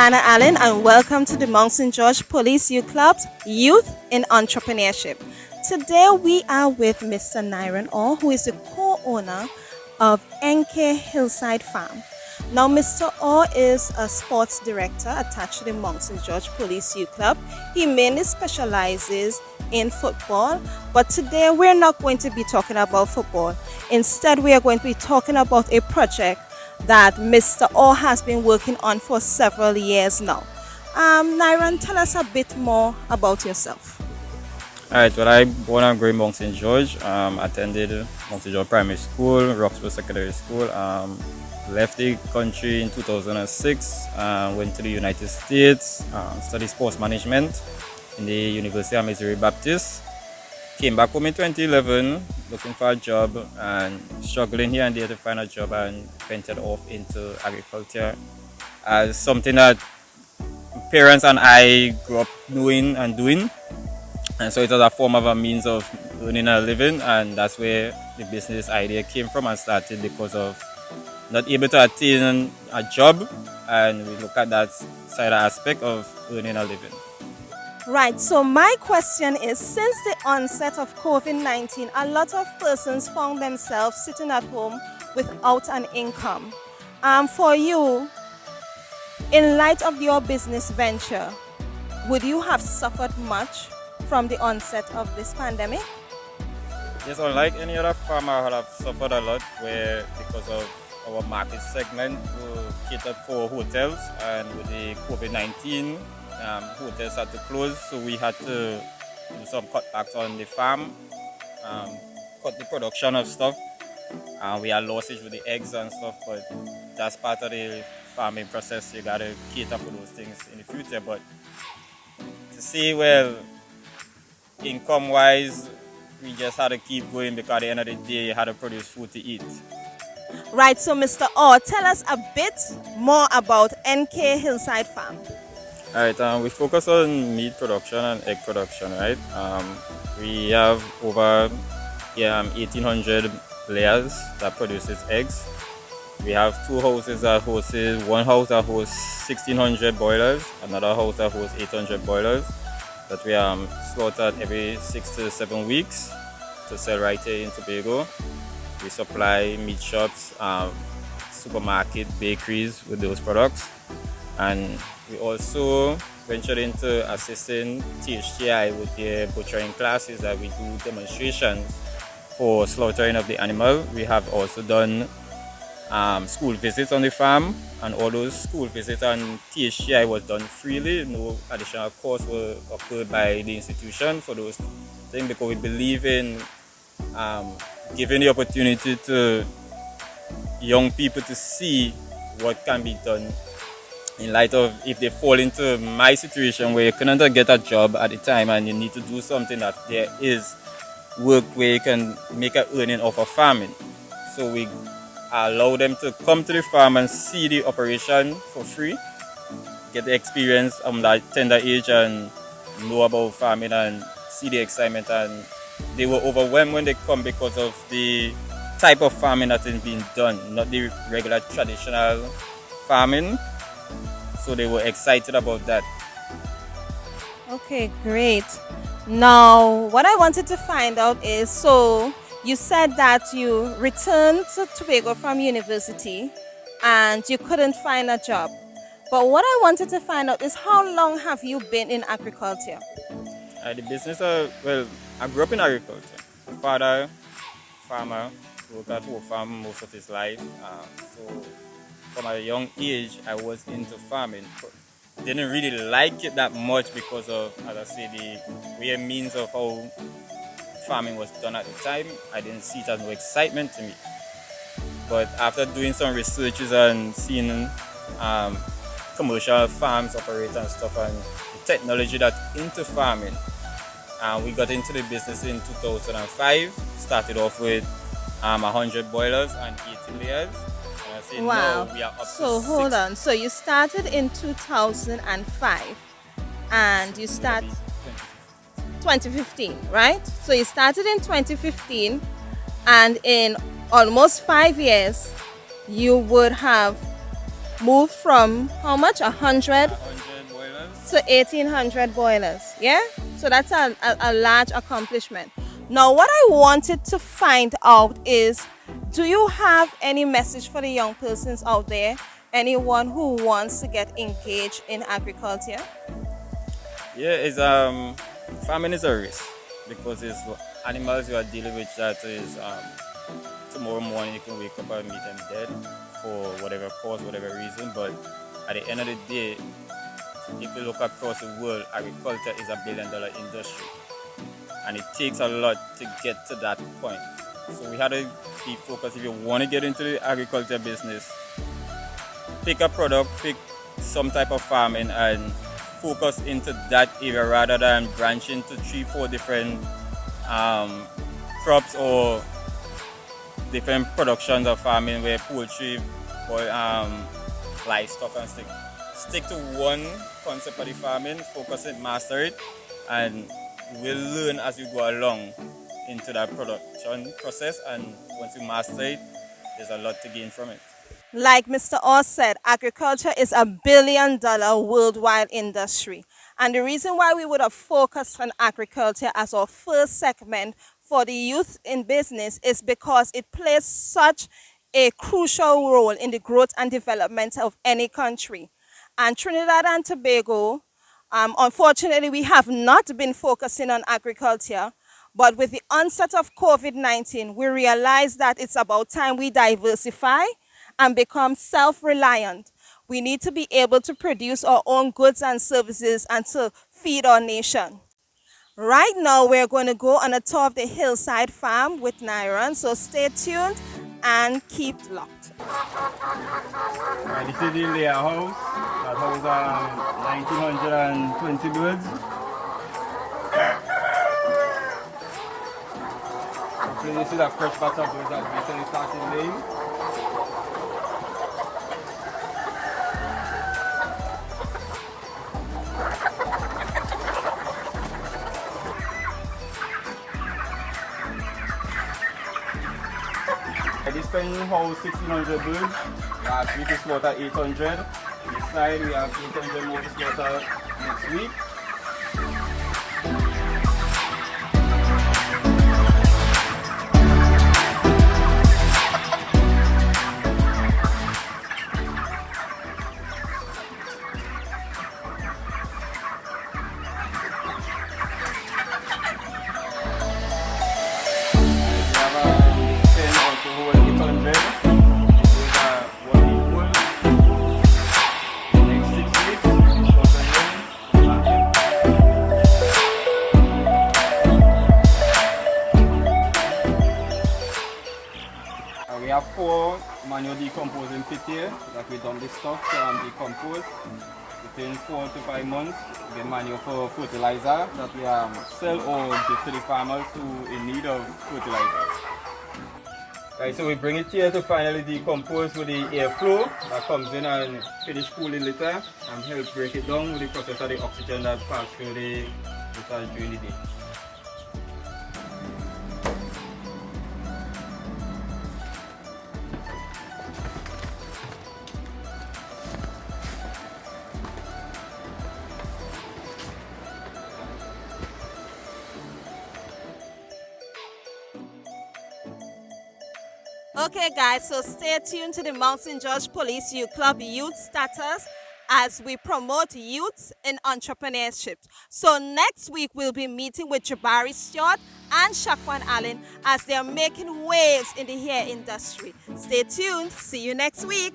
Alana Alleyne, and welcome to the Mount St. George Police Youth Club's Youth in Entrepreneurship. Today we are with Mr. Nyron, who is the co-owner of NK Hillside Farm. Now, Mr. Orr is a sports director attached to the Mount St. George Police Youth Club. He mainly specializes in football, but today we're not going to be talking about football. Instead, we are going to be talking about a project that Mr. Orr has been working on for several years now. Nyron, tell us a bit more about yourself. All right, well, I born and grew in Mount St. George. Attended Mount St. George Primary School, Roxburgh Secondary School. Left the country in 2006. Went to the United States. Studied sports management in the University of Missouri Baptist. Came back home in 2011, looking for a job and struggling here and there to find a job, and ventured off into agriculture as something that parents and I grew up knowing and doing. And so it was a form of a means of earning a living, and that's where the business idea came from and started because of not able to attain a job, and we look at that side aspect of earning a living. Right, so my question is, since the onset of COVID-19, a lot of persons found themselves sitting at home without an income. For you, in light of your business venture, would you have suffered much from the onset of this pandemic? Yes, unlike any other farmer, I have suffered a lot because of our market segment, we catered for hotels, and with the COVID-19, hotels had to close, so we had to do some cutbacks on the farm, cut the production of stuff. We had losses with the eggs and stuff, but that's part of the farming process. You gotta cater for those things in the future. But to say, well, income-wise, we just had to keep going because at the end of the day, you had to produce food to eat. Right, so Mr. Orr, tell us a bit more about NK Hillside Farm. All right, we focus on meat production and egg production, right? We have over 1,800 layers that produces eggs. We have two houses that host, one house that hosts 1,600 boilers, another house that hosts 800 boilers that we slaughter every 6 to 7 weeks to sell right here in Tobago. We supply meat shops, supermarket, bakeries with those products, and we also ventured into assisting THTI with their butchering classes that we do demonstrations for slaughtering of the animal. We have also done school visits on the farm, and all those school visits on THTI was done freely. No additional costs were occurred by the institution for those things, because we believe in giving the opportunity to young people to see what can be done in light of if they fall into my situation where you couldn't get a job at the time and you need to do something, that there is work where you can make an earning off of farming. So we allow them to come to the farm and see the operation for free, get the experience on that tender age and know about farming and see the excitement. And they were overwhelmed when they come because of the type of farming that is being done, not the regular traditional farming. So they were excited about that. Okay, great. Now, what I wanted to find out is, so you said that you returned to Tobago from university and you couldn't find a job. But what I wanted to find out is, how long have you been in agriculture? The business, well, I grew up in agriculture. My father, farmer, worked at home farm most of his life. So from a young age, I was into farming. Didn't really like it that much because of, as I say, the way means of how farming was done at the time. I didn't see it as no excitement to me. But after doing some researches and seeing commercial farms operate and stuff, and the technology that's into farming, we got into the business in 2005. Started off with 100 boilers and 80 layers. Wow. No, we are up so to hold 6. on. So you started in 2005 and you start 2015, right? So you started in 2015, and in almost 5 years you would have moved from how much? 100 100 boilers. to 1800 boilers. Yeah? So that's a large accomplishment. Now, what I wanted to find out is, do you have any message for the young persons out there? Anyone who wants to get engaged in agriculture? Yeah, it's farming is a risk because it's animals you are dealing with that is tomorrow morning you can wake up and meet them dead for whatever cause, whatever reason. But at the end of the day, if you look across the world, agriculture is a billion-dollar industry, and it takes a lot to get to that point. So we had to be focused. If you want to get into the agriculture business, pick a product, pick some type of farming, and focus into that area rather than branch into 3-4 different crops or different productions of farming where poultry or livestock and stick to one concept of the farming, focus it, master it, and you will learn as you go along into that production process, and once you master it, there's a lot to gain from it. Like Mr. Oz said, agriculture is a billion-dollar worldwide industry. And the reason why we would have focused on agriculture as our first segment for the youth in business is because it plays such a crucial role in the growth and development of any country. And Trinidad and Tobago, unfortunately, we have not been focusing on agriculture. But with the onset of COVID-19, we realized that it's about time we diversify and become self-reliant. We need to be able to produce our own goods and services and to feed our nation. Right now, we're going to go on a tour of the hillside farm with Nyron, so stay tuned and keep locked. This is the layer house. That house 1920 birds. So this is a fresh batch of birds that recently started laying. This pen holds 1600 birds. Last week we slaughtered 800. This side we have 800 more to slaughter next week. We have 4 manual decomposing pit here that we dump this stuff to decompose. Within 4 to 5 months, we get manual for fertilizer that we sell or give to the farmers who in need of fertilizer. Right, so we bring it here to finally decompose with the airflow that comes in and finish cooling later and help break it down with the process of the oxygen that passes through the litter during the day. Okay, guys, so stay tuned to the Mount St. George Police Youth Club Youth Status as we promote youths in entrepreneurship. So next week, we'll be meeting with Jabari Stewart and Alana Alleyne as they are making waves in the hair industry. Stay tuned. See you next week.